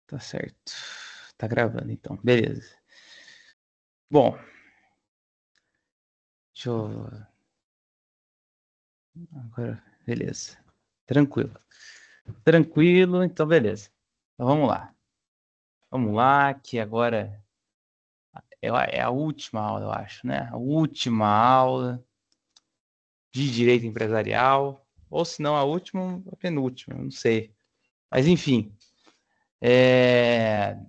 Tá certo. Tá gravando, então. Beleza. Bom, deixa eu... Agora, beleza. Tranquilo. Tranquilo, então beleza. Então vamos lá. Vamos lá, que agora é a última aula, eu acho, né? A última aula de direito empresarial. Ou se não, a última, a penúltima, não sei. Mas enfim,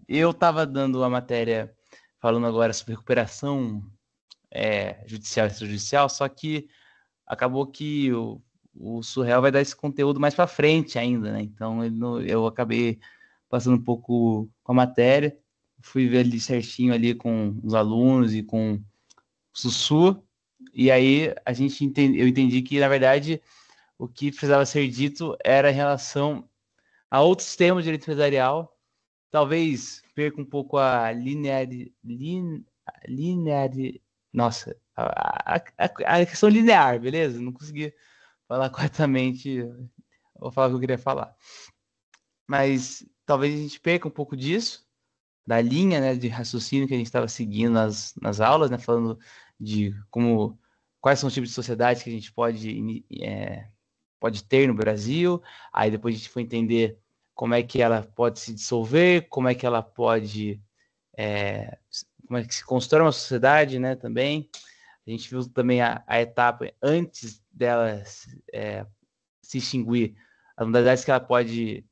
eu estava dando a matéria falando agora sobre recuperação judicial e extrajudicial, só que acabou que o Surreal vai dar esse conteúdo mais para frente ainda, né? Então eu acabei passando um pouco com a matéria, fui ver ali certinho ali com os alunos e com o Sussu, e aí eu entendi que, na verdade, o que precisava ser dito era em relação a outros temas de direito empresarial, talvez perca um pouco a nossa, a questão linear, beleza? Não consegui falar corretamente, vou falar o que eu queria falar. Mas talvez a gente perca um pouco disso, da linha, né, de raciocínio que a gente estava seguindo nas aulas, né, falando de quais são os tipos de sociedade que a gente pode ter no Brasil. Aí depois a gente foi entender como é que ela pode se dissolver, como é que ela pode como é que se constrói uma sociedade, né, também. A gente viu também a etapa antes dela se extinguir, as modalidades que ela pode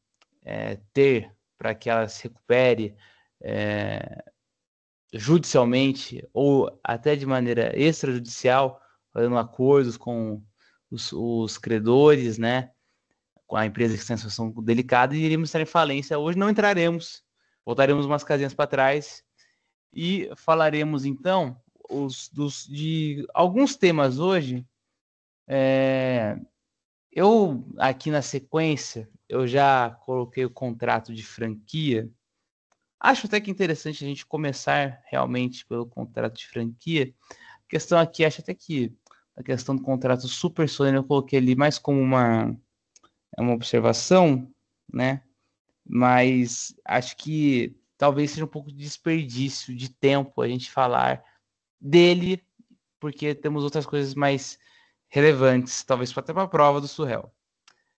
ter para que ela se recupere judicialmente ou até de maneira extrajudicial, fazendo acordos com os credores, né, com a empresa que está em situação delicada, e iríamos estar em falência. Hoje não entraremos, voltaremos umas casinhas para trás e falaremos então de alguns temas hoje. Eu aqui na sequência eu já coloquei o contrato de franquia. Acho até que interessante a gente começar realmente pelo contrato de franquia. A questão aqui, acho até que a questão do contrato super solene eu coloquei ali mais como uma observação, né? Mas acho que talvez seja um pouco de desperdício de tempo a gente falar dele, porque temos outras coisas mais relevantes, talvez até para a prova do Surreal.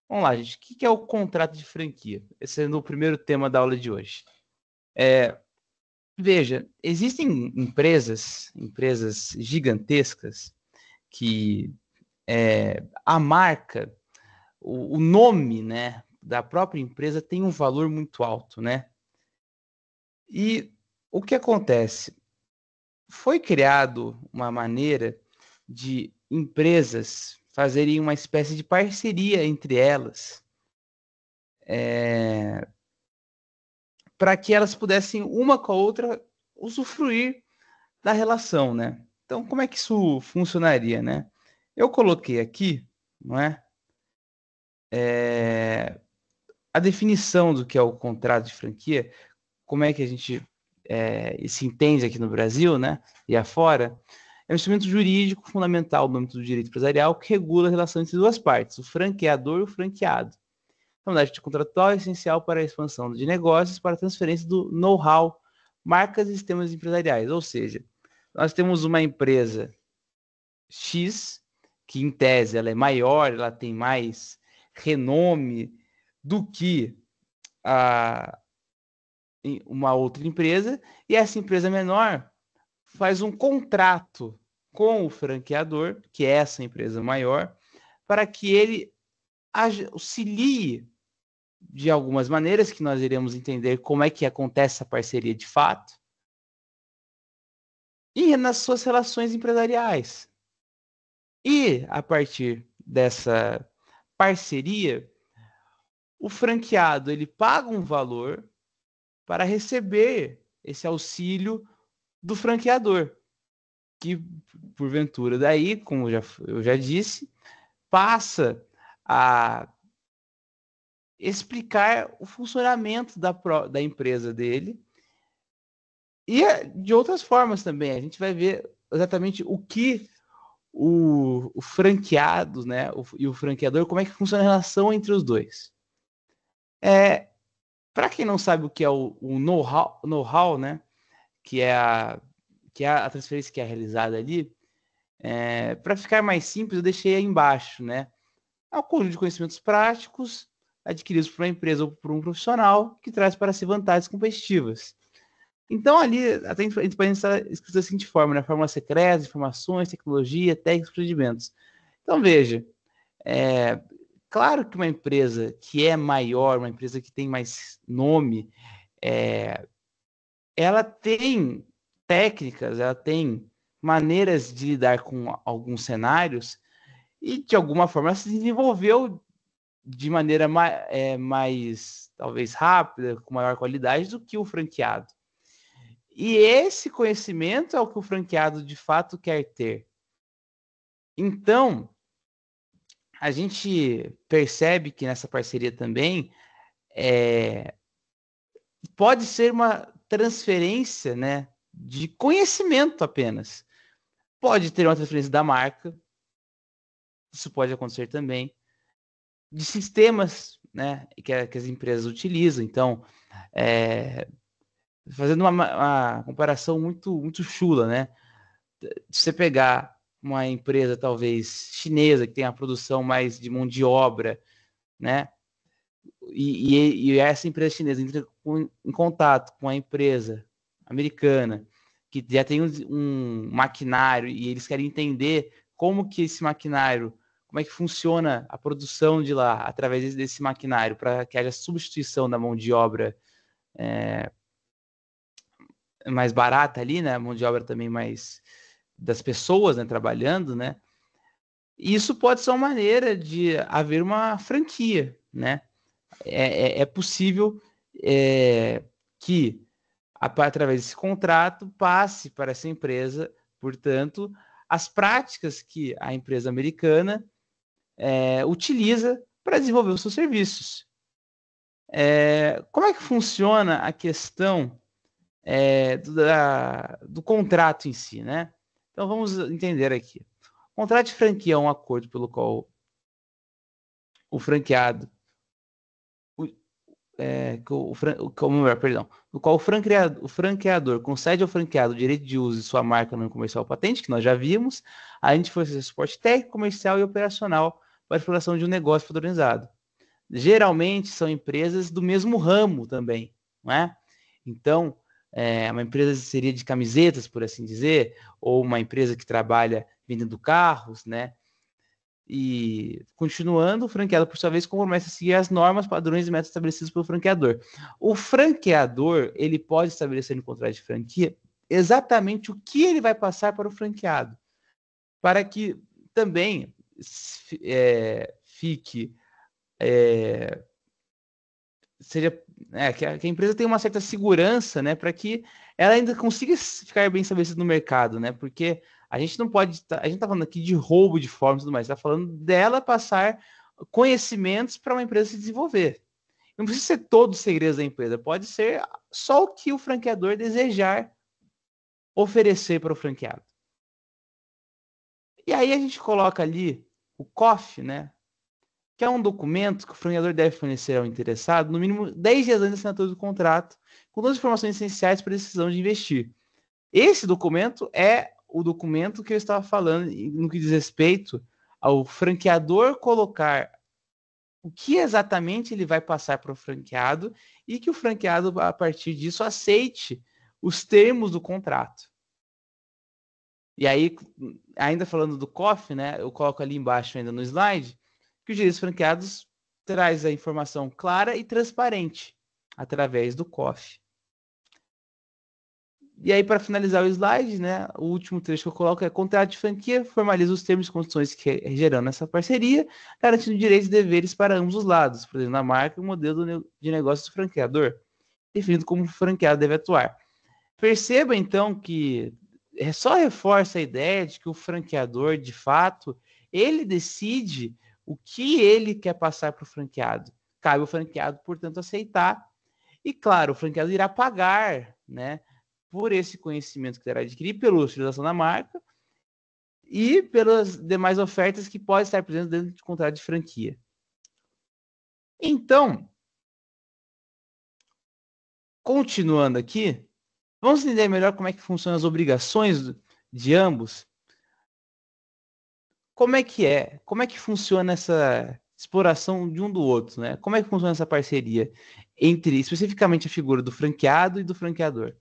Vamos lá, gente. O que é o contrato de franquia? Esse é o primeiro tema da aula de hoje. Veja, existem empresas gigantescas que a marca, o nome, né, da própria empresa tem um valor muito alto, né? E o que acontece? Foi criado uma maneira de empresas fazerem uma espécie de parceria entre elas, para que elas pudessem uma com a outra usufruir da relação, né? Então, como é que isso funcionaria, né? Eu coloquei aqui, não é? A definição do que é o contrato de franquia, como é que a gente se entende aqui no Brasil, né? E afora, é um instrumento jurídico fundamental no âmbito do direito empresarial que regula a relação entre duas partes, o franqueador e o franqueado. A modalidade contratual é essencial para a expansão de negócios, para a transferência do know-how, marcas e sistemas empresariais. Ou seja, nós temos uma empresa X, que em tese ela é maior, ela tem mais renome do que uma outra empresa, e essa empresa menor faz um contrato com o franqueador, que é essa empresa maior, para que ele auxilie de algumas maneiras que nós iremos entender como é que acontece essa parceria de fato e nas suas relações empresariais. E a partir dessa parceria, o franqueado ele paga um valor para receber esse auxílio do franqueador, que porventura daí, como eu já disse, passa a explicar o funcionamento da empresa dele e de outras formas também. A gente vai ver exatamente o que o franqueado, né, e o franqueador, como é que funciona a relação entre os dois. Para quem não sabe o que é o know-how, né? Que é a transferência que é realizada ali, para ficar mais simples, eu deixei aí embaixo, né? É um conjunto de conhecimentos práticos adquiridos por uma empresa ou por um profissional que traz para si vantagens competitivas. Então, ali, até a gente pode estar escrito da seguinte forma, né? Fórmula secreta, informações, tecnologia, técnicos, procedimentos. Então, veja, claro que uma empresa que é maior, uma empresa que tem mais nome, ela tem técnicas, ela tem maneiras de lidar com alguns cenários e, de alguma forma, ela se desenvolveu de maneira mais, talvez, rápida, com maior qualidade do que o franqueado. E esse conhecimento é o que o franqueado, de fato, quer ter. Então, a gente percebe que nessa parceria também pode ser uma transferência, né, de conhecimento apenas. Pode ter uma transferência da marca, isso pode acontecer também, de sistemas, né, que as empresas utilizam. Então, fazendo uma comparação muito chula, né? Se você pegar uma empresa talvez chinesa que tem a produção mais de mão de obra, né? E essa empresa chinesa entra em contato com a empresa americana que já tem um maquinário e eles querem entender como que esse maquinário, como é que funciona a produção de lá através desse maquinário para que haja substituição da mão de obra mais barata ali, né? A mão de obra também mais das pessoas, né, trabalhando, né? E isso pode ser uma maneira de haver uma franquia, né? É possível que, através desse contrato, passe para essa empresa, portanto, as práticas que a empresa americana utiliza para desenvolver os seus serviços. Como é que funciona a questão do contrato em si, né? Então vamos entender aqui. O contrato de franquia é um acordo pelo qual o franqueado, no qual o franqueador concede ao franqueado o direito de uso de sua marca no comercial patente, que nós já vimos, a gente fornece suporte técnico, comercial e operacional para a exploração de um negócio padronizado. Geralmente são empresas do mesmo ramo também, não é? Então, uma empresa seria de camisetas, por assim dizer, ou uma empresa que trabalha vendendo carros, né? E, continuando, o franqueado, por sua vez, compromete a seguir as normas, padrões e metas estabelecidos pelo franqueador. O franqueador, ele pode estabelecer no contrato de franquia exatamente o que ele vai passar para o franqueado, para que também fique seja que a empresa tenha uma certa segurança, né, para que ela ainda consiga ficar bem estabelecida no mercado, né? Porque a gente não pode, a gente está falando aqui de roubo de formas e tudo mais, está falando dela passar conhecimentos para uma empresa se desenvolver. Não precisa ser todo o segredo da empresa, pode ser só o que o franqueador desejar oferecer para o franqueado. E aí a gente coloca ali o COF, né? Que é um documento que o franqueador deve fornecer ao interessado no mínimo 10 dias antes da assinatura do contrato, com todas as informações essenciais para a decisão de investir. Esse documento é o documento que eu estava falando no que diz respeito ao franqueador colocar o que exatamente ele vai passar para o franqueado e que o franqueado, a partir disso, aceite os termos do contrato. E aí, ainda falando do COF, né, eu coloco ali embaixo ainda no slide, que os direitos franqueados traz a informação clara e transparente através do COF. E aí, para finalizar o slide, né, o último trecho que eu coloco é: contrato de franquia formaliza os termos e condições que gerando essa parceria, garantindo direitos e deveres para ambos os lados, protegendo a marca e o modelo de negócio do franqueador, definindo como o franqueado deve atuar. Perceba, então, que só reforça a ideia de que o franqueador, de fato, ele decide o que ele quer passar para o franqueado. Cabe ao franqueado, portanto, aceitar. E, claro, o franqueado irá pagar, né, por esse conhecimento que terá adquirido, pela utilização da marca e pelas demais ofertas que podem estar presentes dentro do contrato de franquia. Então, continuando aqui, vamos entender melhor como é que funcionam as obrigações de ambos. Como é que é? Como é que funciona essa exploração de um do outro, né? Como é que funciona essa parceria entre, especificamente, a figura do franqueado e do franqueador?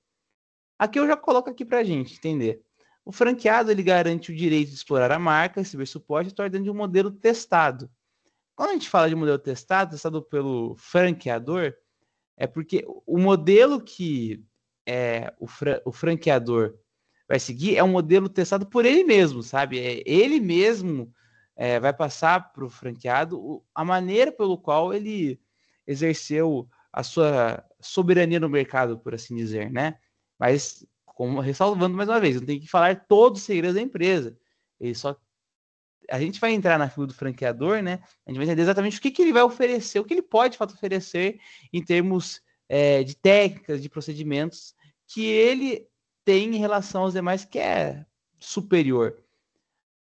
Aqui eu já coloco aqui para a gente entender. O franqueado, ele garante o direito de explorar a marca, receber suporte e estar dentro de um modelo testado. Quando a gente fala de modelo testado pelo franqueador, é porque o modelo que o franqueador vai seguir é um modelo testado por ele mesmo, sabe? Ele mesmo vai passar para o franqueado a maneira pelo qual ele exerceu a sua soberania no mercado, por assim dizer, né? Mas, como ressalvando mais uma vez, não tem que falar todos os segredos da empresa. Ele só a gente vai entrar na figura do franqueador, né? A gente vai entender exatamente o que ele vai oferecer, o que ele pode, de fato, oferecer em termos de técnicas, de procedimentos que ele tem em relação aos demais, que é superior.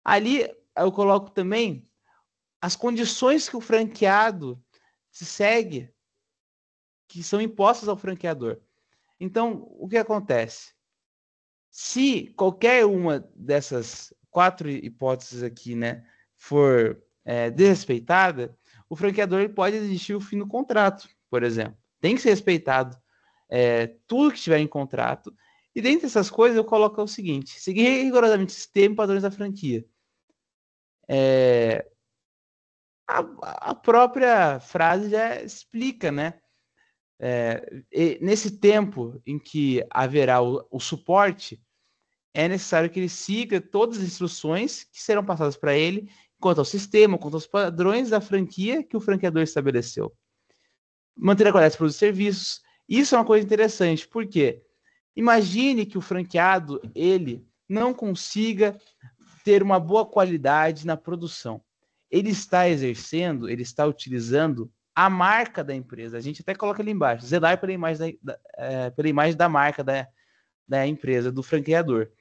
Ali eu coloco também as condições que o franqueado se segue, que são impostas ao franqueador. Então, o que acontece? Se qualquer uma dessas 4 hipóteses aqui, né, for desrespeitada, o franqueador ele pode exigir o fim do contrato, por exemplo. Tem que ser respeitado tudo que estiver em contrato. E dentre essas coisas, eu coloco o seguinte: seguir rigorosamente o sistema e padrões da franquia. A própria frase já explica, né? Nesse tempo em que haverá o suporte, é necessário que ele siga todas as instruções que serão passadas para ele quanto ao sistema, quanto aos padrões da franquia que o franqueador estabeleceu. Manter a qualidade dos produtos e serviços. Isso é uma coisa interessante, porque imagine que o franqueado ele não consiga ter uma boa qualidade na produção. Ele está exercendo, ele está utilizando a marca da empresa. A gente até coloca ali embaixo, zelar pela imagem da marca da empresa, do franqueador.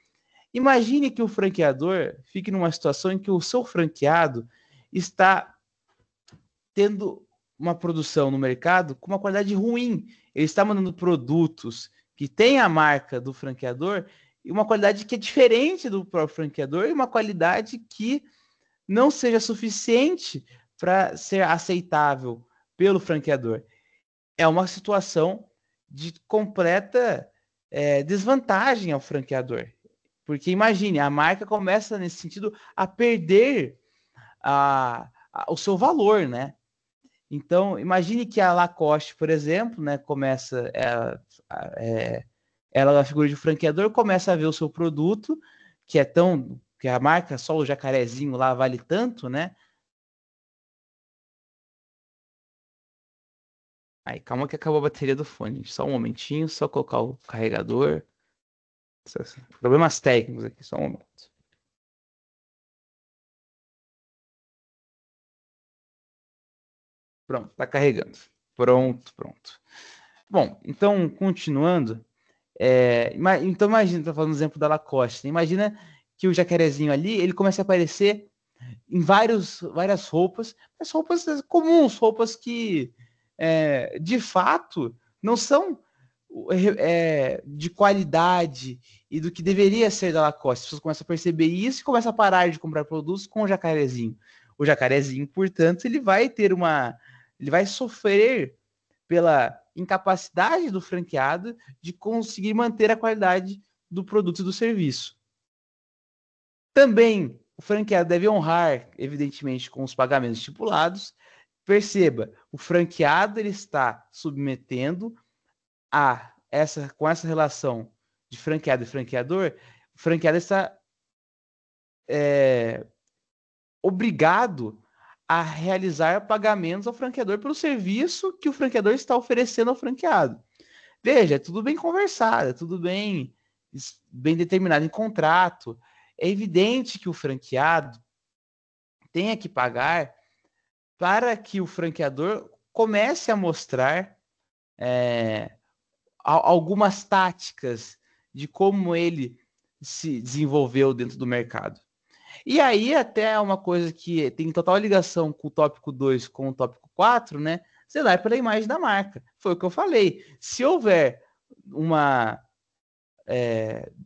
Imagine que o franqueador fique numa situação em que o seu franqueado está tendo uma produção no mercado com uma qualidade ruim. Ele está mandando produtos que têm a marca do franqueador e uma qualidade que é diferente do próprio franqueador e uma qualidade que não seja suficiente para ser aceitável pelo franqueador. É uma situação de completa desvantagem ao franqueador. Porque imagine, a marca começa nesse sentido a perder o seu valor, né? Então, imagine que a Lacoste, por exemplo, né, começa ela na figura de franqueador, começa a ver o seu produto, que a marca só o jacarezinho lá vale tanto, né? Aí, calma que acabou a bateria do fone. Só um momentinho, só colocar o carregador. Problemas técnicos aqui, só um momento. Pronto, tá carregando. Pronto. Bom, então, continuando. Então, imagina, tô falando do exemplo da Lacoste. Né? Imagina que o jacarezinho ali, ele começa a aparecer em várias roupas, mas roupas comuns, roupas que, de fato, não são de qualidade e do que deveria ser da Lacoste. As pessoas começam a perceber isso e começam a parar de comprar produtos com o jacarezinho. O jacarezinho, portanto, ele vai sofrer pela incapacidade do franqueado de conseguir manter a qualidade do produto e do serviço. Também o franqueado deve honrar, evidentemente, com os pagamentos estipulados. Perceba, o franqueado ele está submetendo com essa relação de franqueado e franqueador, o franqueado está obrigado a realizar pagamentos ao franqueador pelo serviço que o franqueador está oferecendo ao franqueado. Veja, é tudo bem conversado, é tudo bem determinado em contrato. É evidente que o franqueado tenha que pagar para que o franqueador comece a mostrar algumas táticas de como ele se desenvolveu dentro do mercado. E aí, até uma coisa que tem total ligação com o tópico 2 com o tópico 4, né? Zelar pela imagem da marca. Foi o que eu falei. Se houver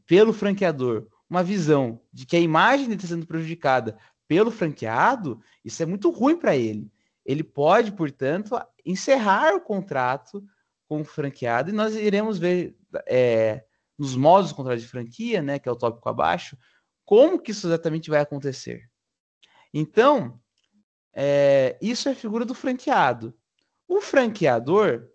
pelo franqueador uma visão de que a imagem dele está sendo prejudicada pelo franqueado, isso é muito ruim para ele. Ele pode, portanto, encerrar o contrato com o franqueado, e nós iremos ver nos modos do contrato de franquia, né, que é o tópico abaixo, como que isso exatamente vai acontecer. Então, isso é a figura do franqueado. O franqueador,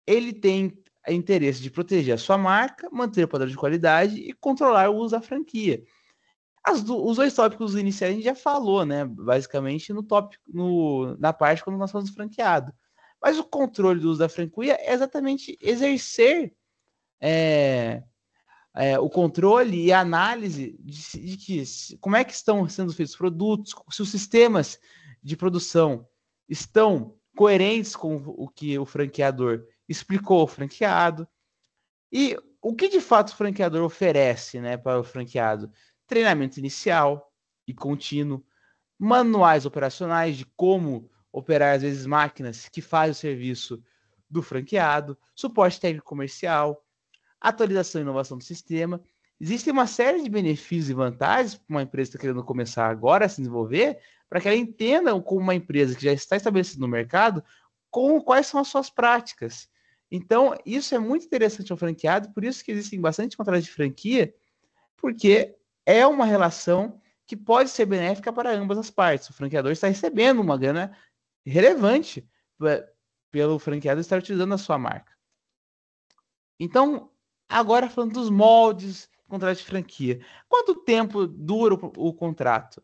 ele tem interesse de proteger a sua marca, manter o padrão de qualidade e controlar o uso da franquia. Os dois tópicos iniciais a gente já falou, né? Basicamente na parte quando nós falamos do franqueado. Mas o controle do uso da franquia é exatamente exercer o controle e a análise de como é que estão sendo feitos os produtos, se os sistemas de produção estão coerentes com o que o franqueador explicou ao franqueado. E o que de fato o franqueador oferece, né, para o franqueado? Treinamento inicial e contínuo, manuais operacionais de como operar, às vezes, máquinas que fazem o serviço do franqueado, suporte técnico comercial, atualização e inovação do sistema. Existem uma série de benefícios e vantagens para uma empresa que está querendo começar agora a se desenvolver, para que ela entenda como uma empresa que já está estabelecida no mercado, quais são as suas práticas. Então, isso é muito interessante ao franqueado, por isso que existem bastante contratos de franquia, porque é uma relação que pode ser benéfica para ambas as partes. O franqueador está recebendo uma grana relevante pelo franqueado estar utilizando a sua marca. Então, agora falando dos moldes do contrato de franquia. Quanto tempo dura o contrato?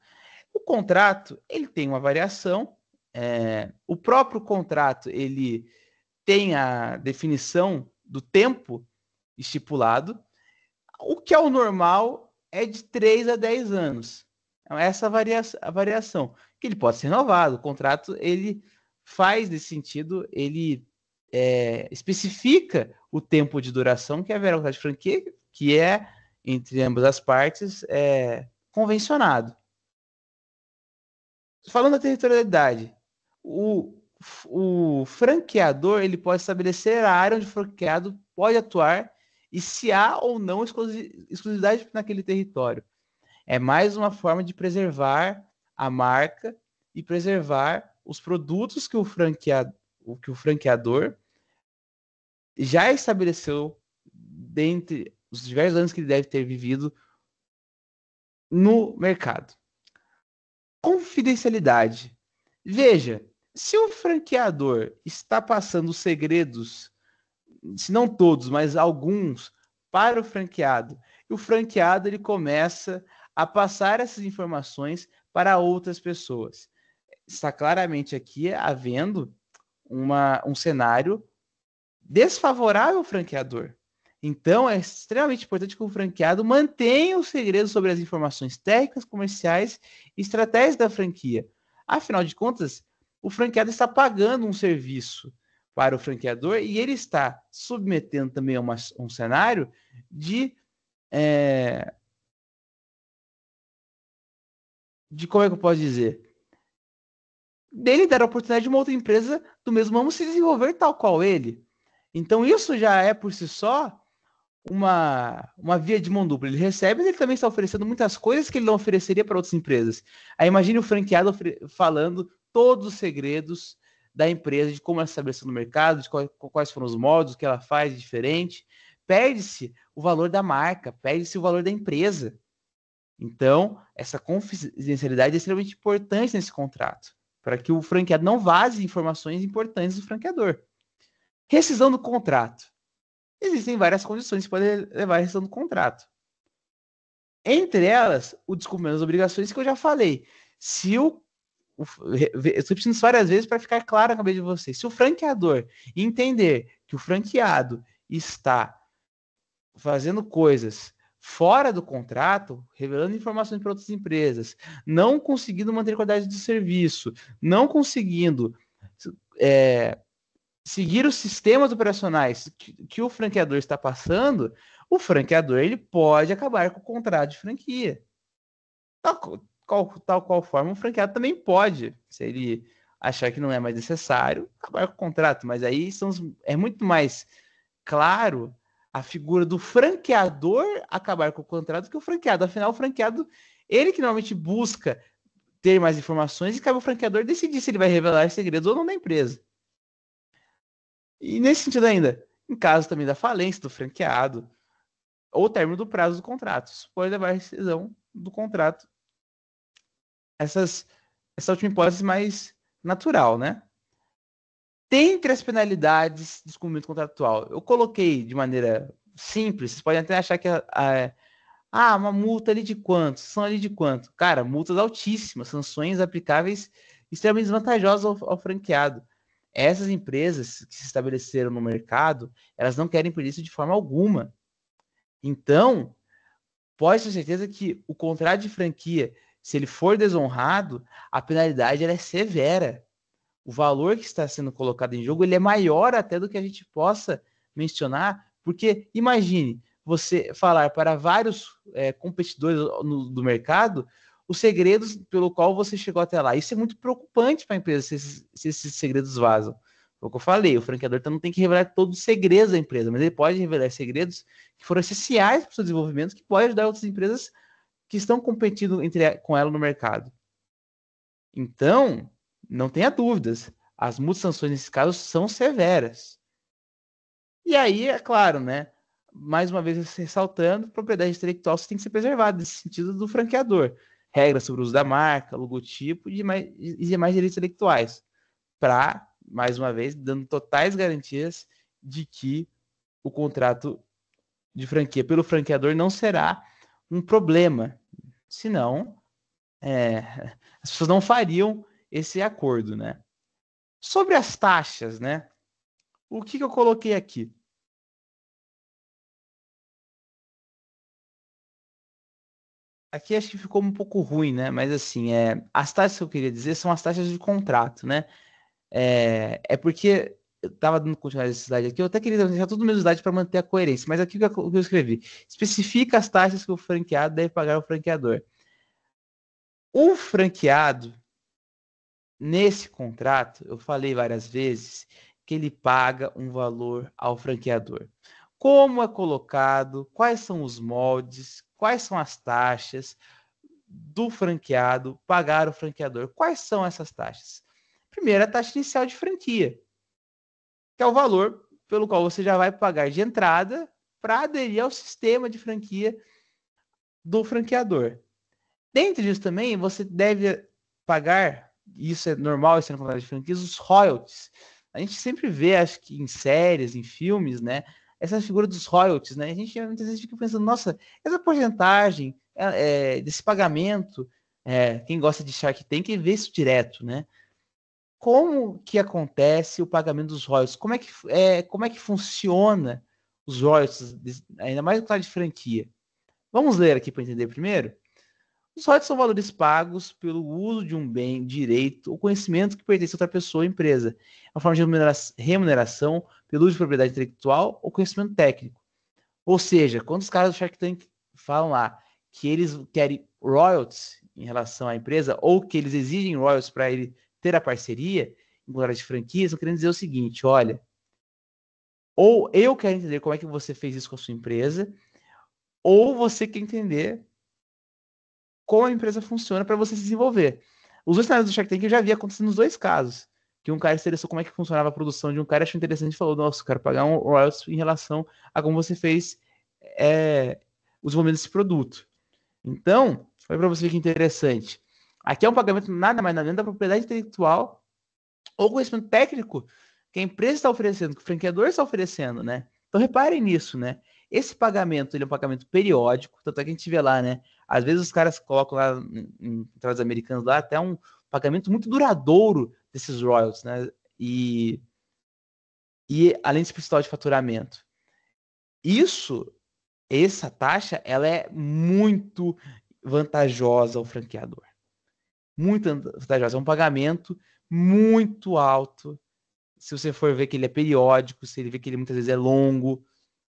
O contrato, ele tem uma variação. O próprio contrato, ele tem a definição do tempo estipulado. O que é o normal é de 3 a 10 anos. Então, essa a variação. Que ele pode ser renovado. O contrato, ele faz nesse sentido, ele especifica o tempo de duração que haverá o contrato de franquia, que é, entre ambas as partes, convencionado. Falando da territorialidade, o franqueador ele pode estabelecer a área onde o franqueado pode atuar e se há ou não exclusividade naquele território. É mais uma forma de preservar a marca e preservar os produtos que o franqueador já estabeleceu dentre os diversos anos que ele deve ter vivido no mercado. Confidencialidade. Veja, se o franqueador está passando os segredos, se não todos, mas alguns, para o franqueado, e o franqueado ele começa a passar essas informações para outras pessoas. Está claramente aqui havendo um cenário desfavorável ao franqueador. Então, é extremamente importante que o franqueado mantenha o segredo sobre as informações técnicas, comerciais e estratégias da franquia. Afinal de contas, o franqueado está pagando um serviço para o franqueador e ele está submetendo também a um cenário de como é que eu posso dizer? Dele dar a oportunidade de uma outra empresa do mesmo ramo se desenvolver tal qual ele. Então, isso já é, por si só, uma via de mão dupla. Ele recebe, mas ele também está oferecendo muitas coisas que ele não ofereceria para outras empresas. Aí imagine o franqueado falando todos os segredos da empresa, de como ela se estabeleceu no mercado, de quais foram os modos, o que ela faz de diferente. Perde-se o valor da marca, perde-se o valor da empresa. Então, essa confidencialidade é extremamente importante nesse contrato, para que o franqueado não vaze informações importantes do franqueador. Rescisão do contrato. Existem várias condições que podem levar à rescisão do contrato. Entre elas, o descumprimento das obrigações que eu já falei. Eu estou repetindo isso várias vezes para ficar claro na cabeça de vocês. Se o franqueador entender que o franqueado está fazendo coisas fora do contrato, revelando informações para outras empresas, não conseguindo manter a qualidade do serviço, não conseguindo seguir os sistemas operacionais que o franqueador está passando, o franqueador ele pode acabar com o contrato de franquia. Tal qual forma, o franqueado também pode, se ele achar que não é mais necessário, acabar com o contrato. Mas aí é muito mais claro a figura do franqueador acabar com o contrato que o franqueado. Afinal, o franqueado, ele que normalmente busca ter mais informações e cabe ao franqueador decidir se ele vai revelar segredos ou não da empresa. E nesse sentido ainda, em caso também da falência do franqueado ou término do prazo do contrato, isso pode levar à rescisão do contrato. Essa última hipótese mais natural, né? Dentre as penalidades de descumprimento contratual, eu coloquei de maneira simples, vocês podem até achar que uma multa ali de quanto? São ali de quanto? Cara, multas altíssimas, sanções aplicáveis extremamente vantajosas ao franqueado. Essas empresas que se estabeleceram no mercado, elas não querem por isso de forma alguma. Então, pode ter certeza que o contrato de franquia, se ele for desonrado, a penalidade ela é severa. O valor que está sendo colocado em jogo ele é maior até do que a gente possa mencionar, porque imagine você falar para vários competidores do mercado os segredos pelo qual você chegou até lá. Isso é muito preocupante para a empresa se esses segredos vazam. Foi o que eu falei, o franqueador não tem que revelar todos os segredos da empresa, mas ele pode revelar segredos que foram essenciais para o seu desenvolvimento, que pode ajudar outras empresas que estão competindo com ela no mercado. Então, não tenha dúvidas, as multas e sanções nesse caso são severas. E aí, é claro, né? Mais uma vez ressaltando, propriedade intelectual tem que ser preservada nesse sentido do franqueador. Regras sobre o uso da marca, logotipo e demais direitos intelectuais. Para, mais uma vez, dando totais garantias de que o contrato de franquia pelo franqueador não será um problema. Senão, as pessoas não fariam esse acordo, né? Sobre as taxas, né? O que eu coloquei aqui? Aqui acho que ficou um pouco ruim, né? Mas assim, as taxas que eu queria dizer são as taxas de contrato, né? Porque eu estava dando continuidade nessa slide aqui, eu até queria deixar tudo no mesmo slide para manter a coerência, mas aqui o que eu escrevi: especifica as taxas que o franqueado deve pagar ao franqueador. O franqueado, nesse contrato, eu falei várias vezes que ele paga um valor ao franqueador. Como é colocado, quais são os moldes, quais são as taxas do franqueado pagar o franqueador. Quais são essas taxas? Primeiro, a taxa inicial de franquia, que é o valor pelo qual você já vai pagar de entrada para aderir ao sistema de franquia do franqueador. Dentro disso também, você deve pagar, isso é normal, isso é no contrato de franquias, os royalties. A gente sempre vê, acho que em séries, em filmes, né, essa figura dos royalties, né, a gente muitas vezes fica pensando, nossa, essa porcentagem desse pagamento, quem gosta de Shark Tank vê isso direto, né? Como que acontece o pagamento dos royalties? Como é que funciona os royalties, ainda mais no caso de franquia? Vamos ler aqui para entender primeiro? Os royalties são valores pagos pelo uso de um bem, direito ou conhecimento que pertence a outra pessoa ou empresa. É uma forma de remuneração pelo uso de propriedade intelectual ou conhecimento técnico. Ou seja, quando os caras do Shark Tank falam lá que eles querem royalties em relação à empresa ou que eles exigem royalties para ele ter a parceria em contrato de franquia, estão querendo dizer o seguinte: olha, ou eu quero entender como é que você fez isso com a sua empresa, ou você quer entender como a empresa funciona para você se desenvolver. Os dois cenários do Shark Tank eu já vi acontecendo nos dois casos. Que um cara se interessou como é que funcionava a produção de um cara, achou interessante e falou: nossa, eu quero pagar um royalties em relação a como você fez o desenvolvimento desse produto. Então, foi para você que interessante. Aqui é um pagamento nada mais nada menos da propriedade intelectual ou conhecimento técnico que a empresa está oferecendo, que o franqueador está oferecendo, né? Então reparem nisso, né? Esse pagamento, ele é um pagamento periódico, tanto é que a gente vê lá, né? Às vezes os caras colocam lá em contratos americanos lá até um pagamento muito duradouro desses royalties, né? E além desse percentual de faturamento. Essa taxa, ela é muito vantajosa ao franqueador. Muito vantajosa. É um pagamento muito alto. Se você for ver que ele é periódico, se ele vê que ele muitas vezes é longo,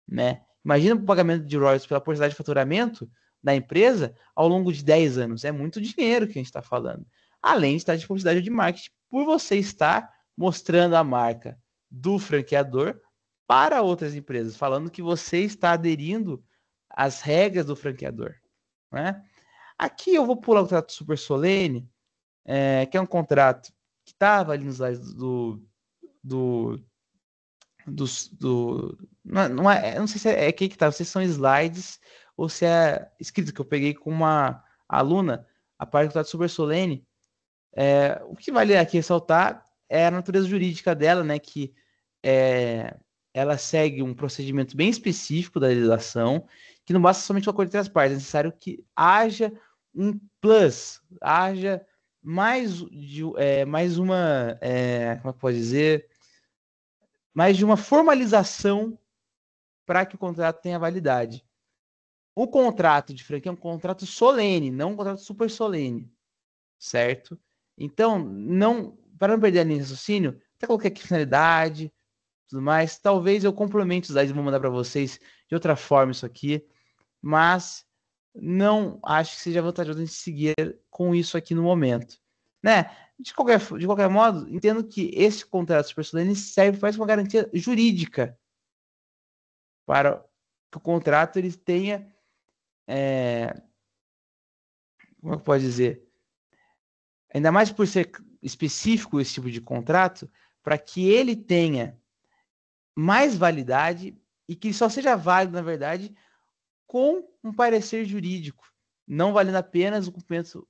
né? Imagina o pagamento de royalties pela porcentagem de faturamento da empresa ao longo de 10 anos. É muito dinheiro que a gente está falando. Além de estar de publicidade de marketing, por você estar mostrando a marca do franqueador para outras empresas, falando que você está aderindo às regras do franqueador, né? Aqui eu vou pular o contrato super solene, que é um contrato que estava ali nos slides do, não sei se é aqui que tá, se são slides ou se é escrito, que eu peguei com uma aluna, a parte do contrato super solene. O que vale aqui ressaltar é a natureza jurídica dela, né, que ela segue um procedimento bem específico da legislação, que não basta somente o acordo entre as partes, é necessário que haja um plus, haja mais uma, como é que pode dizer, mais de uma formalização para que o contrato tenha validade. O contrato de franquia é um contrato solene, não um contrato super solene, certo? Então, não, para não perder a linha de raciocínio, até coloquei aqui finalidade, tudo mais. Talvez eu complemente os slides e vou mandar para vocês de outra forma isso aqui, mas não acho que seja vantajoso a gente seguir com isso aqui no momento, né? De qualquer modo, entendo que esse contrato super solene serve mais uma garantia jurídica para que o contrato ele tenha, como é que pode dizer, ainda mais por ser específico esse tipo de contrato, para que ele tenha mais validade e que só seja válido, na verdade, com um parecer jurídico, não valendo apenas o cumprimento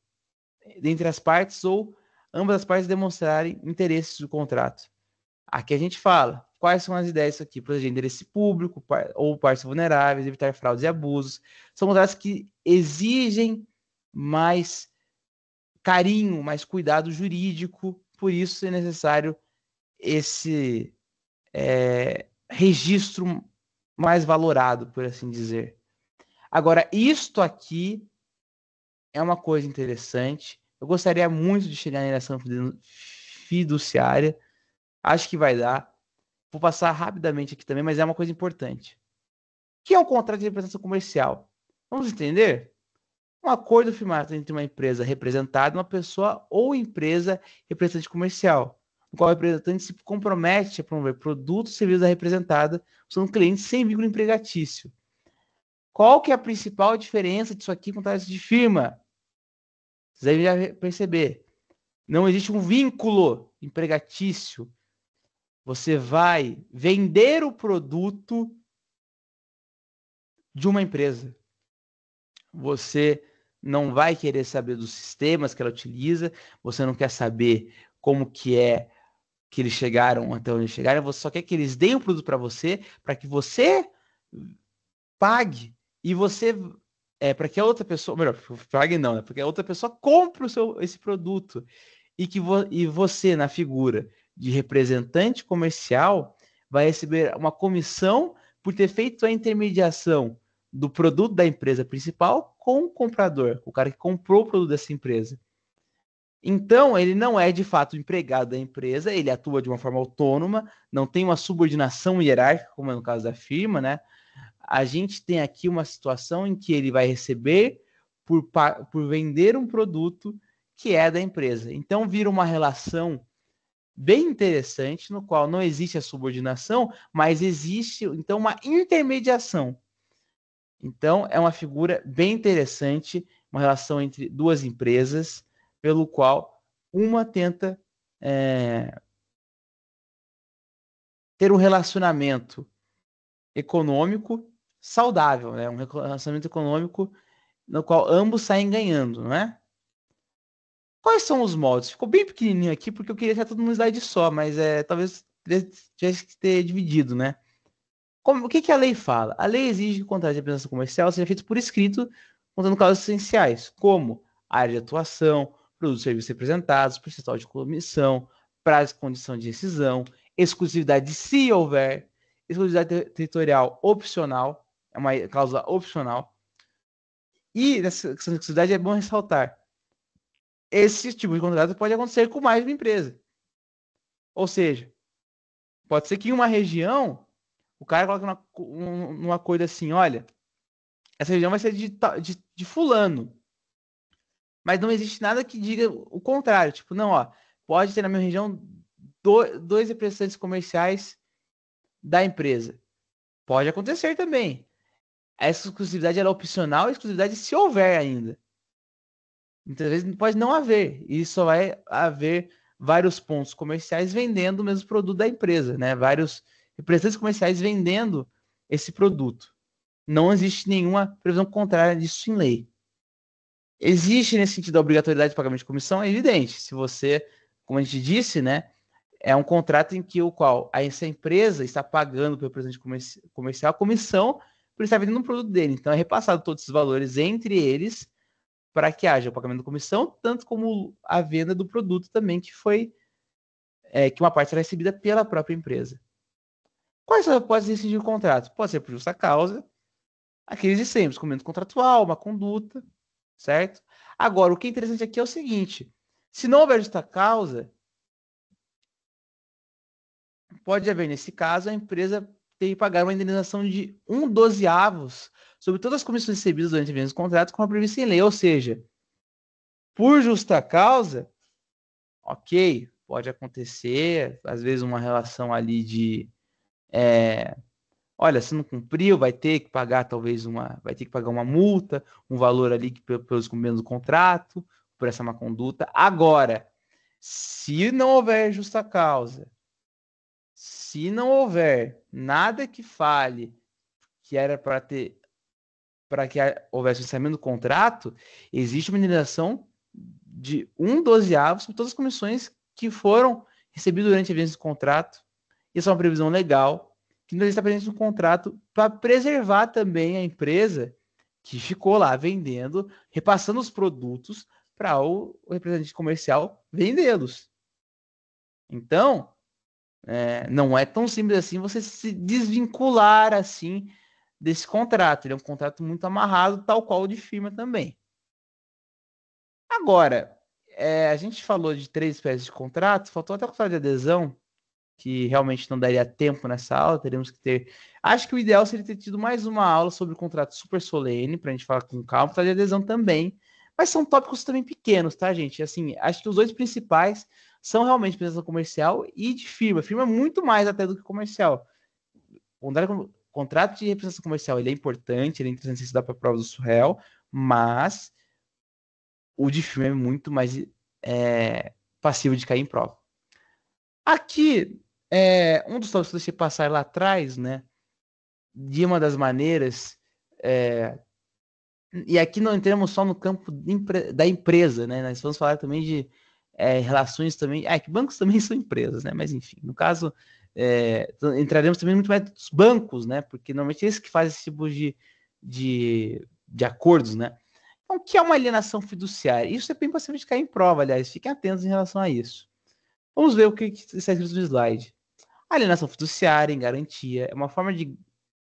entre as partes ou ambas as partes demonstrarem interesses do contrato. Aqui a gente fala quais são as ideias disso aqui: proteger interesse público ou partes vulneráveis, evitar fraudes e abusos. São contratos que exigem mais carinho, mais cuidado jurídico, por isso é necessário esse registro mais valorado, por assim dizer. Agora, isto aqui é uma coisa interessante. Eu gostaria muito de chegar na alienação fiduciária. Acho que vai dar. Vou passar rapidamente aqui também, mas é uma coisa importante. O que é um contrato de representação comercial? Vamos entender? Um acordo firmado entre uma empresa representada e uma pessoa ou empresa representante comercial, no qual o representante se compromete a promover produtos e serviços da representada, usando clientes sem vínculo empregatício. Qual que é a principal diferença disso aqui com contrato de firma? Vocês devem já perceber. Não existe um vínculo empregatício. Você vai vender o produto de uma empresa. Você não vai querer saber dos sistemas que ela utiliza, você não quer saber como que é que eles chegaram até onde chegaram, você só quer que eles deem o produto para que você pague e você para que a outra pessoa, melhor, pague não, né? Porque a outra pessoa compre esse produto e que e você na figura de representante comercial vai receber uma comissão por ter feito a intermediação do produto da empresa principal com o comprador, o cara que comprou o produto dessa empresa. Então, ele não é de fato empregado da empresa, ele atua de uma forma autônoma, não tem uma subordinação hierárquica, como é no caso da firma, né? A gente tem aqui uma situação em que ele vai receber por vender um produto que é da empresa. Então, vira uma relação bem interessante, no qual não existe a subordinação, mas existe, então, uma intermediação. Então, é uma figura bem interessante, uma relação entre duas empresas, pelo qual uma tenta ter um relacionamento econômico saudável, né? Um relacionamento econômico no qual ambos saem ganhando, não é? Quais são os moldes? Ficou bem pequenininho aqui porque eu queria ter tudo num slide só, mas talvez tivesse que ter dividido, né? O que a lei fala? A lei exige que o contrato de representação comercial seja feito por escrito, contando causas essenciais, como área de atuação, produtos e serviços representados, percentual de comissão, prazo e condição de rescisão, exclusividade se houver, exclusividade territorial opcional, é uma cláusula opcional. E nessa questão de exclusividade é bom ressaltar, esse tipo de contrato pode acontecer com mais de uma empresa. Ou seja, pode ser que em uma região, o cara coloque numa coisa assim, olha, essa região vai ser de fulano. Mas não existe nada que diga o contrário. Tipo, não, ó, pode ter na minha região dois representantes comerciais da empresa. Pode acontecer também. Essa exclusividade ela é opcional, a exclusividade se houver ainda. Muitas vezes pode não haver, e só vai haver vários pontos comerciais vendendo o mesmo produto da empresa, né? Vários representantes comerciais vendendo esse produto. Não existe nenhuma previsão contrária disso em lei. Existe nesse sentido a obrigatoriedade de pagamento de comissão? É evidente. Se você, como a gente disse, né, é um contrato em que essa empresa está pagando para o representante comercial a comissão por estar vendendo um produto dele. Então é repassado todos esses valores entre eles para que haja o pagamento da comissão, tanto como a venda do produto também, que uma parte será recebida pela própria empresa. Quais pode rescindir o contrato? Pode ser por justa causa, aqueles de sempre, documento contratual, uma conduta, certo? Agora, o que é interessante aqui é o seguinte: se não houver justa causa, pode haver, nesse caso, a empresa ter que pagar uma indenização de 1/12 sobre todas as comissões recebidas durante a venda do contrato, como previsto em lei. Ou seja, por justa causa, ok, pode acontecer, às vezes uma relação ali de olha, se não cumpriu, vai ter que pagar uma multa, um valor ali pelos cumprimentos do contrato, por essa má conduta. Agora, se não houver justa causa, se não houver nada que fale que era para que houvesse o vencimento do contrato, existe uma indenização de 1/12 sobre todas as comissões que foram recebidas durante a vigência do contrato. Isso é uma previsão legal, que não está presente no contrato, para preservar também a empresa que ficou lá vendendo, repassando os produtos para o representante comercial vendê-los. Então, não é tão simples assim você se desvincular assim desse contrato. Ele é um contrato muito amarrado, tal qual o de firma também. Agora, a gente falou de 3 espécies de contrato, faltou até o contrato de adesão, que realmente não daria tempo nessa aula, teríamos que ter... Acho que o ideal seria ter tido mais uma aula sobre o contrato super solene, para a gente falar com calma, contrato de adesão também, mas são tópicos também pequenos, tá, gente? Assim, acho que os 2 principais são realmente presença comercial e de firma. Firma é muito mais até do que comercial. O contrato de representação comercial, ele é importante, ele é interessante se dar para a prova do surreal, mas o de firma é muito mais passivo de cair em prova. Aqui, um dos tópicos que eu deixei passar lá atrás, né, de uma das maneiras, e aqui não entramos só no campo da empresa, né, nós vamos falar também de relações também, que bancos também são empresas, né, mas enfim, no caso, entraremos também muito mais dos bancos, né, porque normalmente é eles que fazem esse tipo de acordos, né. Então, o que é uma alienação fiduciária? Isso é bem possível de cair em prova, aliás, fiquem atentos em relação a isso. Vamos ver o que está escrito no slide. A alienação fiduciária em garantia é uma forma de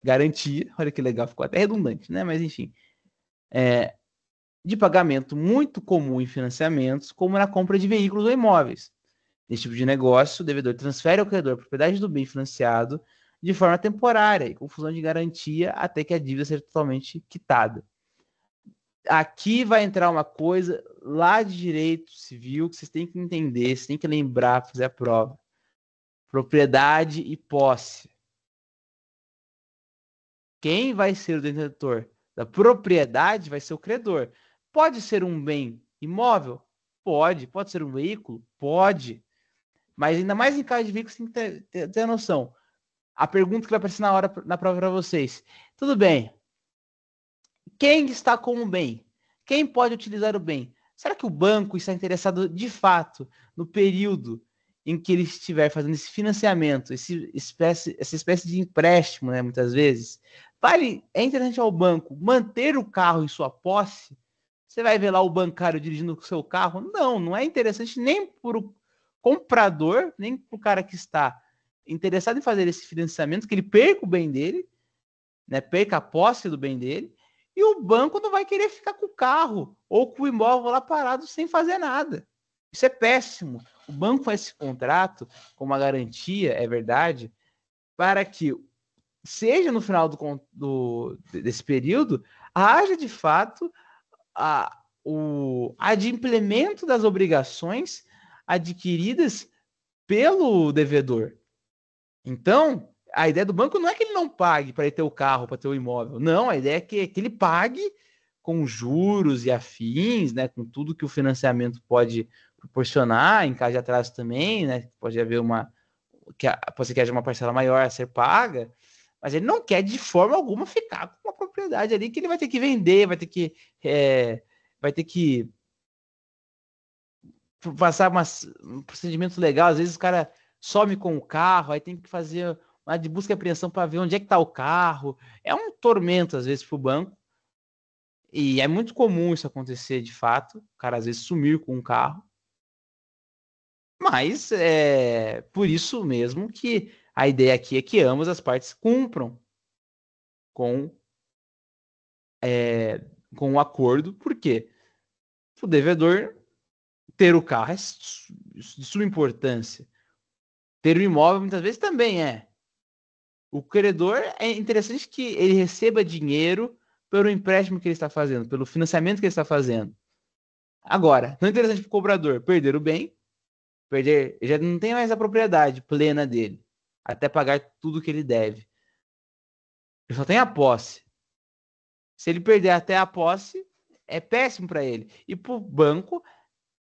garantia, olha que legal, ficou até redundante, né? Mas enfim, de pagamento muito comum em financiamentos, como na compra de veículos ou imóveis. Nesse tipo de negócio, o devedor transfere ao credor a propriedade do bem financiado de forma temporária e com fusão de garantia até que a dívida seja totalmente quitada. Aqui vai entrar uma coisa lá de direito civil que vocês têm que entender, vocês têm que lembrar para fazer a prova. Propriedade e posse. Quem vai ser o detentor da propriedade vai ser o credor. Pode ser um bem imóvel? Pode. Pode ser um veículo? Pode. Mas ainda mais em caso de veículo, você tem que ter a noção. A pergunta que vai aparecer na prova para vocês. Tudo bem. Quem está com o bem? Quem pode utilizar o bem? Será que o banco está interessado de fato no período em que ele estiver fazendo esse financiamento, essa espécie de empréstimo, né, muitas vezes? É interessante ao banco manter o carro em sua posse? Você vai ver lá o bancário dirigindo o seu carro? Não é interessante nem para o comprador, nem para o cara que está interessado em fazer esse financiamento, que ele perca o bem dele, né, perca a posse do bem dele, e o banco não vai querer ficar com o carro ou com o imóvel lá parado sem fazer nada. Isso é péssimo. O banco faz esse contrato com uma garantia, é verdade, para que seja no final desse período, haja de fato a de implemento das obrigações adquiridas pelo devedor. Então, a ideia do banco não é que ele não pague para ter o carro, para ter o imóvel. Não, a ideia é que ele pague com juros e afins, né? Com tudo que o financiamento pode proporcionar, em caso de atraso também, né? Pode haver pode ser que haja uma parcela maior a ser paga, mas ele não quer de forma alguma ficar com uma propriedade ali que ele vai ter que vender, vai ter que passar um procedimento legal. Às vezes o cara some com o carro, aí tem que fazer uma de busca e apreensão para ver onde é que está o carro. É um tormento, às vezes, para o banco. E é muito comum isso acontecer de fato. O cara, às vezes, sumir com um carro. Mas é por isso mesmo que a ideia aqui é que ambas as partes cumpram com, com o acordo. Por quê? O devedor ter o carro é de suma importância. Ter o imóvel, muitas vezes, também é. O credor, é interessante que ele receba dinheiro pelo empréstimo que ele está fazendo, pelo financiamento que ele está fazendo. Agora, não é interessante para o cobrador perder o bem, já não tem mais a propriedade plena dele, até pagar tudo que ele deve. Ele só tem a posse. Se ele perder até a posse, é péssimo para ele. E para o banco,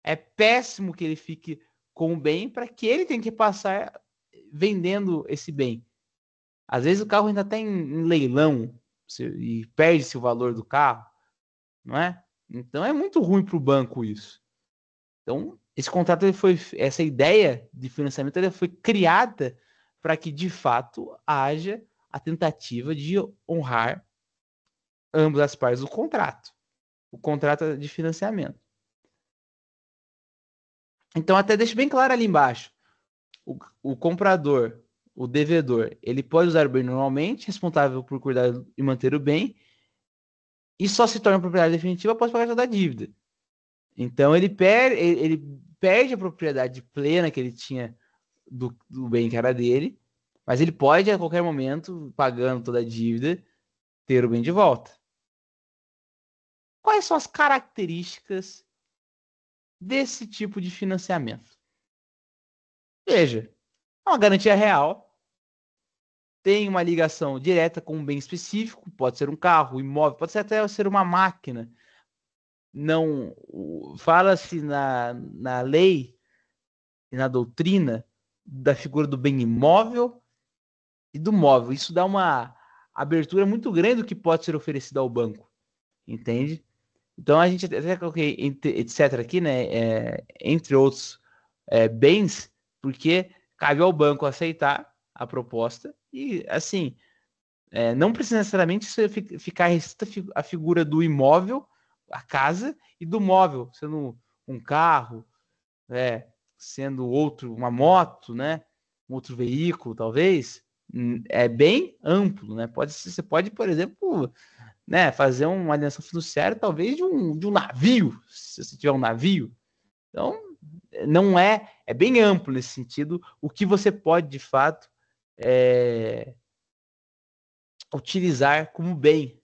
é péssimo que ele fique com o bem para que ele tenha que passar vendendo esse bem. Às vezes o carro ainda está em leilão e perde-se o valor do carro, não é? Então é muito ruim para o banco isso. Então esse contrato essa ideia de financiamento ele foi criada para que de fato haja a tentativa de honrar ambas as partes do contrato, o contrato de financiamento. Então até deixa bem claro ali embaixo, o comprador, o devedor, ele pode usar o bem normalmente, responsável por cuidar e manter o bem, e só se torna propriedade definitiva após pagar toda a dívida. Então ele perde a propriedade plena que ele tinha do bem que era dele, mas ele pode a qualquer momento, pagando toda a dívida, ter o bem de volta. Quais são as características desse tipo de financiamento? Veja, é uma garantia real, tem uma ligação direta com um bem específico, pode ser um carro, um imóvel, pode ser até ser uma máquina. Não fala-se na lei e na doutrina da figura do bem imóvel e do móvel. Isso dá uma abertura muito grande do que pode ser oferecido ao banco, entende? Então a gente até coloquei etc aqui, né? Entre outros bens, porque cabe ao banco aceitar a proposta e assim não precisa necessariamente ficar a figura do imóvel, a casa, e do móvel, sendo um carro, sendo uma moto, né? Um outro veículo, talvez. É bem amplo, né? Você pode, por exemplo, né, fazer uma alienação fiduciária, talvez, de um navio, se você tiver um navio. Então, não é bem amplo nesse sentido, o que você pode, de fato, utilizar como bem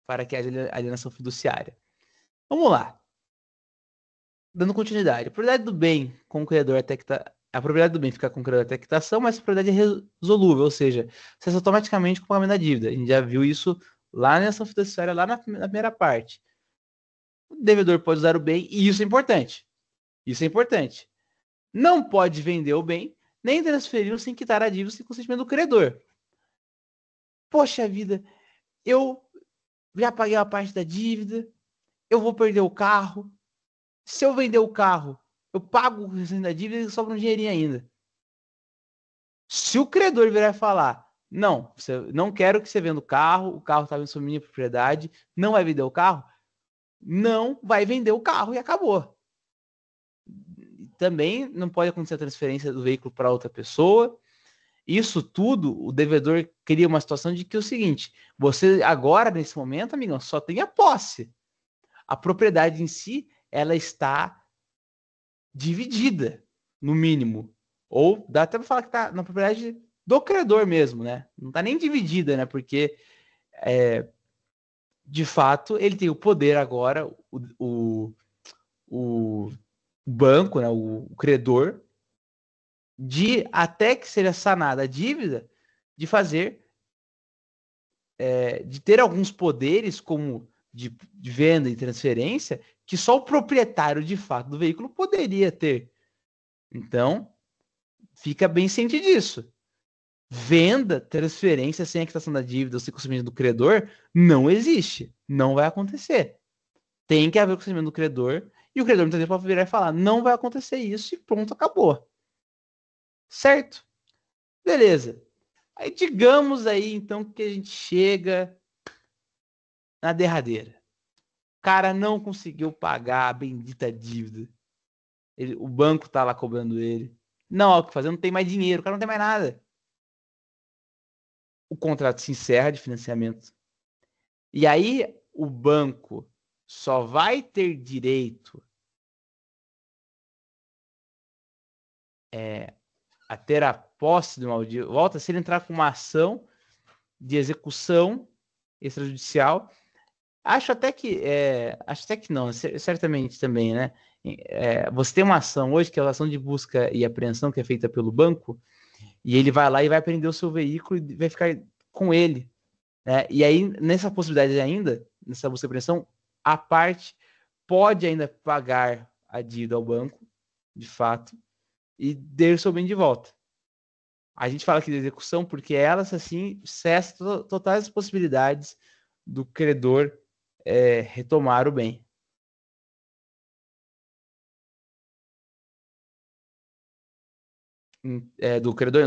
para que haja alienação fiduciária. Vamos lá. Dando continuidade. A propriedade do bem com o credor até que a propriedade do bem fica com o credor até a quitação, mas a propriedade é resolúvel, ou seja, cessa automaticamente com o pagamento da dívida. A gente já viu isso lá na ação fiduciária, lá na primeira parte. O devedor pode usar o bem, e isso é importante. Isso é importante. Não pode vender o bem, nem transferi-lo sem quitar a dívida sem consentimento do credor. Poxa vida, eu já paguei a parte da dívida, eu vou perder o carro. Se eu vender o carro, eu pago o restante da dívida e sobra um dinheirinho ainda. Se o credor virar e falar, não, não quero que você venda o carro está sob minha propriedade, não vai vender o carro, não vai vender o carro e acabou. Também não pode acontecer a transferência do veículo para outra pessoa. Isso tudo, o devedor cria uma situação de que é o seguinte, você agora, nesse momento, amigão, só tem a posse. A propriedade em si, ela está dividida, no mínimo. Ou dá até para falar que está na propriedade do credor mesmo, né? Não está nem dividida, né? Porque, de fato, ele tem o poder agora, o banco, né? O credor, de até que seja sanada a dívida, de fazer, de ter alguns poderes, como de venda e transferência, que só o proprietário de fato do veículo poderia ter. Então, fica bem ciente disso. Venda, transferência sem a quitação da dívida ou sem conhecimento do credor não existe. Não vai acontecer. Tem que haver o conhecimento do credor e o credor muitas vezes pode virar e falar: não vai acontecer isso e pronto, acabou. Certo? Beleza. Aí digamos aí então que a gente chega na derradeira. O cara não conseguiu pagar a bendita dívida. O banco tá lá cobrando ele. Não há o que fazer, não tem mais dinheiro, o cara não tem mais nada. O contrato se encerra de financiamento. E aí o banco só vai ter direito a ter a posse de uma volta se ele entrar com uma ação de execução extrajudicial. Acho até que não, certamente também, né? Você tem uma ação hoje que é a ação de busca e apreensão que é feita pelo banco, e ele vai lá e vai apreender o seu veículo e vai ficar com ele, né? E aí, nessa possibilidade ainda, nessa busca e apreensão, a parte pode ainda pagar a dívida ao banco, de fato, e ter o seu bem de volta. A gente fala aqui de execução porque elas, assim, cessam totais as possibilidades do credor retomar o bem. Do credor,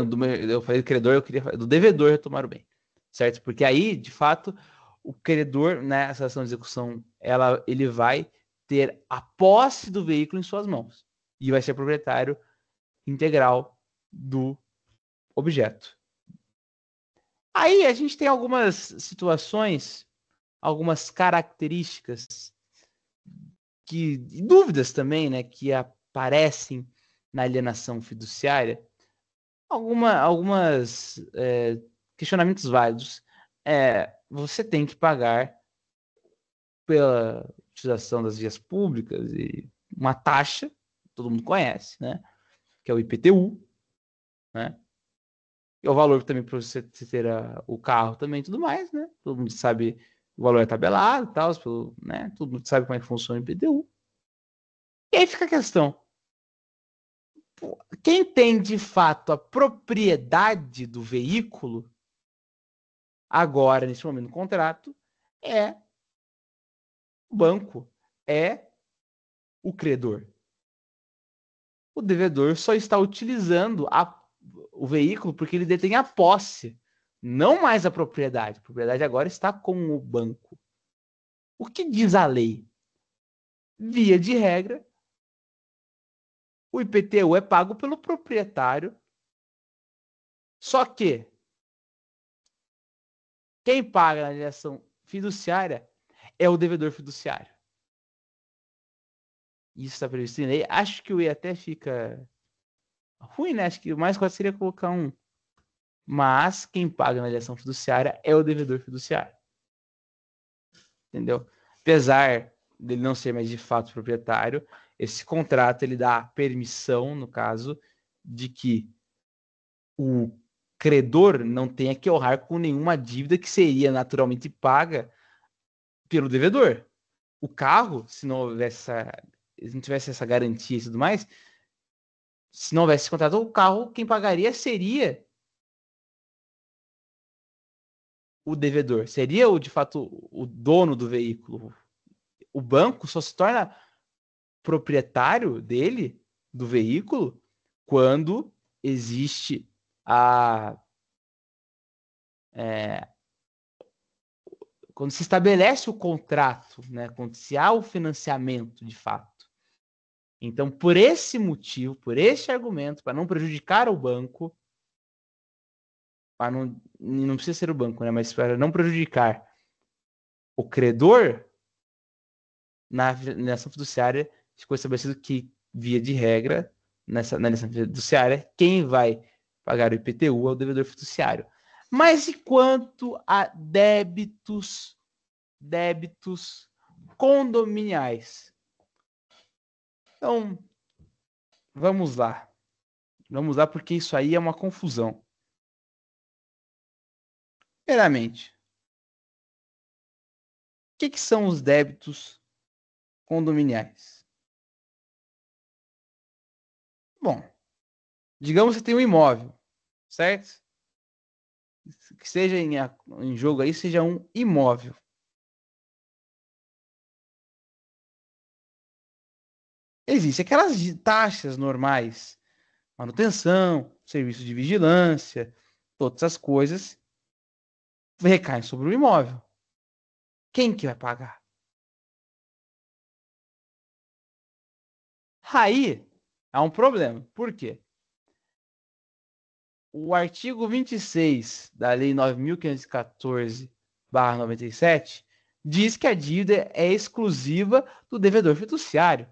eu falei do credor, eu queria falar do devedor retomar o bem, certo? Porque aí, de fato, o credor, nessa ação de execução, ele vai ter a posse do veículo em suas mãos e vai ser proprietário integral do objeto. Aí a gente tem algumas situações, algumas características dúvidas também, né, que aparecem na alienação fiduciária. Algumas questionamentos válidos. Você tem que pagar pela utilização das vias públicas e uma taxa, todo mundo conhece, né? Que é o IPTU, né? E o valor também para você ter o carro também e tudo mais, né? Todo mundo sabe, o valor é tabelado e tal, né? Todo mundo sabe como é que funciona o IPTU. E aí fica a questão. Quem tem de fato a propriedade do veículo, agora, nesse momento do contrato, é o banco, é o credor. O devedor só está utilizando o veículo porque ele detém a posse, não mais a propriedade. A propriedade agora está com o banco. O que diz a lei? Via de regra, o IPTU é pago pelo proprietário, só que quem paga na alienação fiduciária é o devedor fiduciário. Isso está previsto em lei. Acho que o E até fica ruim, né? Acho que o mais correto seria colocar um. Mas quem paga na alienação fiduciária é o devedor fiduciário. Entendeu? Apesar dele não ser mais de fato proprietário, esse contrato ele dá permissão, no caso, de que o credor não tenha que honrar com nenhuma dívida que seria naturalmente paga pelo devedor. O carro, se não houvesse se não tivesse essa garantia e tudo mais, se não houvesse esse contrato, o carro, quem pagaria seria o devedor, seria de fato o dono do veículo. O banco só se torna proprietário dele, do veículo, quando existe é, quando se estabelece o contrato, né? Quando se há o financiamento de fato. Então, por esse motivo, por este argumento, para não prejudicar o banco, não precisa ser o banco, né? Mas para não prejudicar o credor, na ação fiduciária ficou estabelecido que, via de regra, na ação fiduciária, quem vai pagar o IPTU é o devedor fiduciário. Mas e quanto a débitos condominiais? Então, vamos lá. Vamos lá, porque isso aí é uma confusão. Primeiramente, o que são os débitos condominiais? Bom, digamos que você tem um imóvel, certo? Que seja em jogo aí, seja um imóvel. Existem aquelas taxas normais, manutenção, serviço de vigilância, todas as coisas recaem sobre o imóvel. Quem que vai pagar? Aí há um problema. Por quê? O artigo 26 da Lei 9.514/97 diz que a dívida é exclusiva do devedor fiduciário.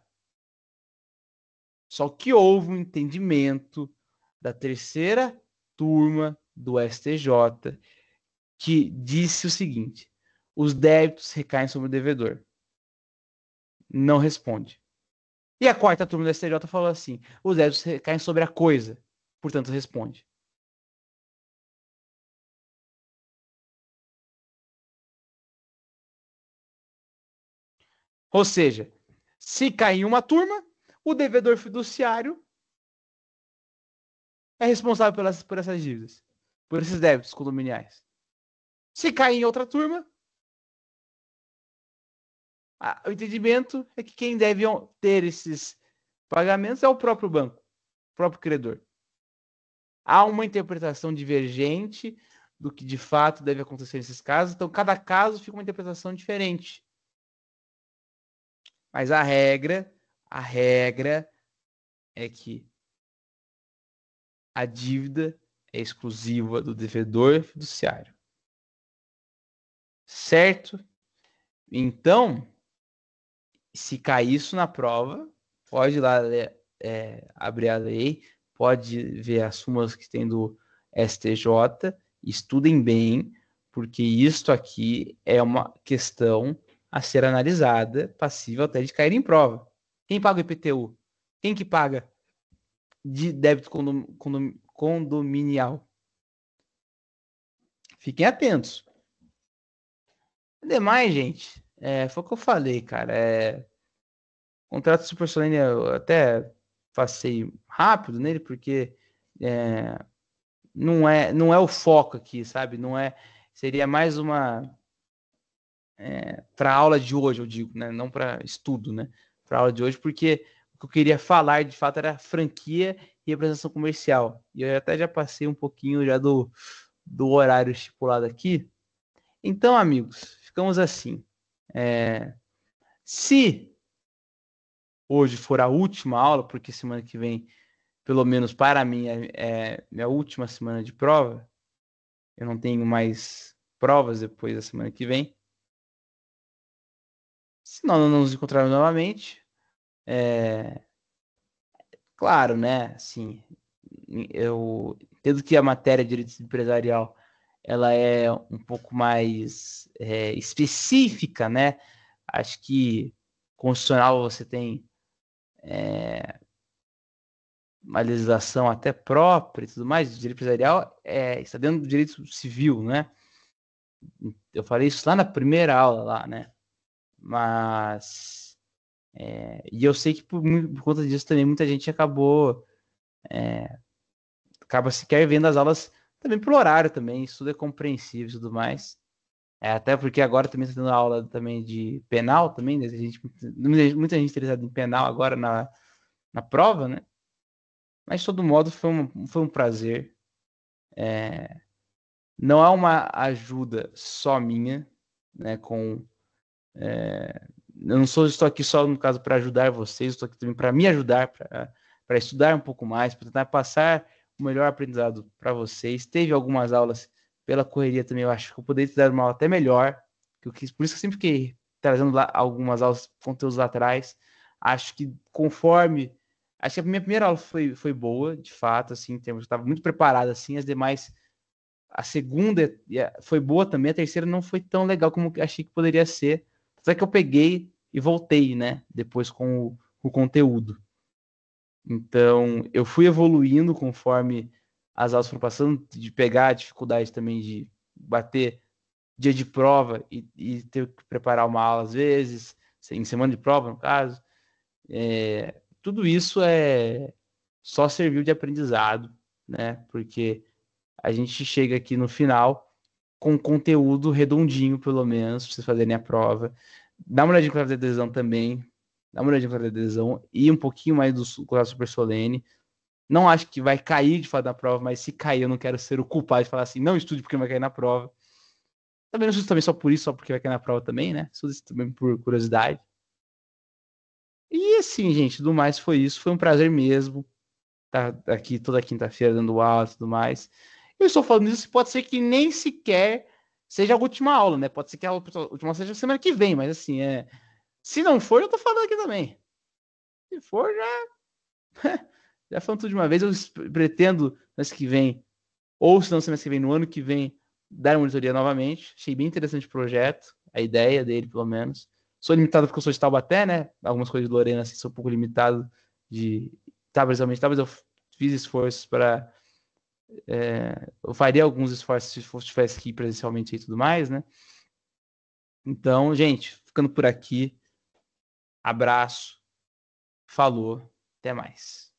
Só que houve um entendimento da terceira turma do STJ que disse o seguinte: os débitos recaem sobre o devedor. Não responde. E a quarta turma do STJ falou assim: os débitos recaem sobre a coisa, portanto responde. Ou seja, se cair em uma turma, o devedor fiduciário é responsável por essas dívidas, por esses débitos condominiais. Se cair em outra turma, o entendimento é que quem deve ter esses pagamentos é o próprio banco, o próprio credor. Há uma interpretação divergente do que de fato deve acontecer nesses casos, então cada caso fica uma interpretação diferente. Mas a regra é que a dívida é exclusiva do devedor fiduciário. Certo? Então, se cair isso na prova, pode ir lá abrir a lei, pode ver as súmulas que tem do STJ, estudem bem, porque isto aqui é uma questão a ser analisada, passível até de cair em prova. Quem paga o IPTU? Quem que paga de débito condominial? Fiquem atentos. Demais, gente, foi o que eu falei, cara. Contrato super solene eu até passei rápido nele, porque é, não é o foco aqui, sabe? Não é, seria mais uma para aula de hoje, eu digo, né? Não para estudo, né? Para aula de hoje, porque o que eu queria falar de fato era franquia e representação comercial. E eu até já passei um pouquinho já do horário estipulado aqui. Então, amigos, ficamos assim. Se hoje for a última aula, porque semana que vem, pelo menos para mim, é minha última semana de prova, eu não tenho mais provas depois da semana que vem. Se nós não nos encontrarmos novamente, claro, né? Assim, eu entendo que a matéria de direito empresarial ela é um pouco mais específica, né? Acho que constitucional você tem uma legislação até própria e tudo mais. Direito empresarial está dentro do direito civil, né? Eu falei isso lá na primeira aula lá, né? Mas e eu sei que por conta disso também muita gente acaba sequer vendo as aulas também pelo horário também, isso tudo é compreensível e tudo mais. Até porque agora também está tendo aula também de penal também, né? Muita gente interessada em penal agora na prova, né? Mas de todo modo foi um prazer. Não é uma ajuda só minha, né? Eu não estou aqui só no caso para ajudar vocês, estou aqui também para me ajudar, para estudar um pouco mais, para tentar passar o melhor aprendizado para vocês. Teve algumas aulas pela correria também, eu acho que eu poderia ter dado uma aula até melhor, por isso que eu sempre fiquei trazendo lá algumas aulas, conteúdos lá atrás. Acho que conforme. Acho que a minha primeira aula foi boa, de fato, assim, eu estava muito preparado, assim, as demais. A segunda foi boa também, a terceira não foi tão legal como eu achei que poderia ser. Só que eu peguei e voltei, né? Depois com o conteúdo. Então, eu fui evoluindo conforme as aulas foram passando, de pegar a dificuldade também bater dia de prova e ter que preparar uma aula às vezes, em semana de prova, no caso. Tudo isso só serviu de aprendizado, né? Porque a gente chega aqui no final com conteúdo redondinho, pelo menos, para vocês fazerem a prova. Dá uma olhadinha com a adesão também. Dá uma olhadinha com a adesão e um pouquinho mais do Colégio Super Solene. Não acho que vai cair de fato na prova, mas se cair, eu não quero ser o culpado de falar assim, não estude porque não vai cair na prova. Também não estudo também só por isso, só porque vai cair na prova também, né? Estudo isso também por curiosidade. E assim, gente, do mais foi isso. Foi um prazer mesmo estar aqui toda quinta-feira dando aula e tudo mais. Eu estou falando isso, pode ser que nem sequer seja a última aula, né? Pode ser que a última aula seja semana que vem, mas assim, se não for, eu tô falando aqui também. Se for, já falando tudo de uma vez. Eu pretendo, mês que vem, ou se não, semana que vem, no ano que vem, dar uma monitoria novamente. Achei bem interessante o projeto, a ideia dele, pelo menos. Sou limitado porque eu sou de Taubaté, né? Algumas coisas de Lorena, assim, sou um pouco limitado de estar presencialmente, mas eu fiz esforços para. Eu faria alguns esforços se tivesse que ir presencialmente e tudo mais, né? Então, gente, ficando por aqui. Abraço. Falou. Até mais.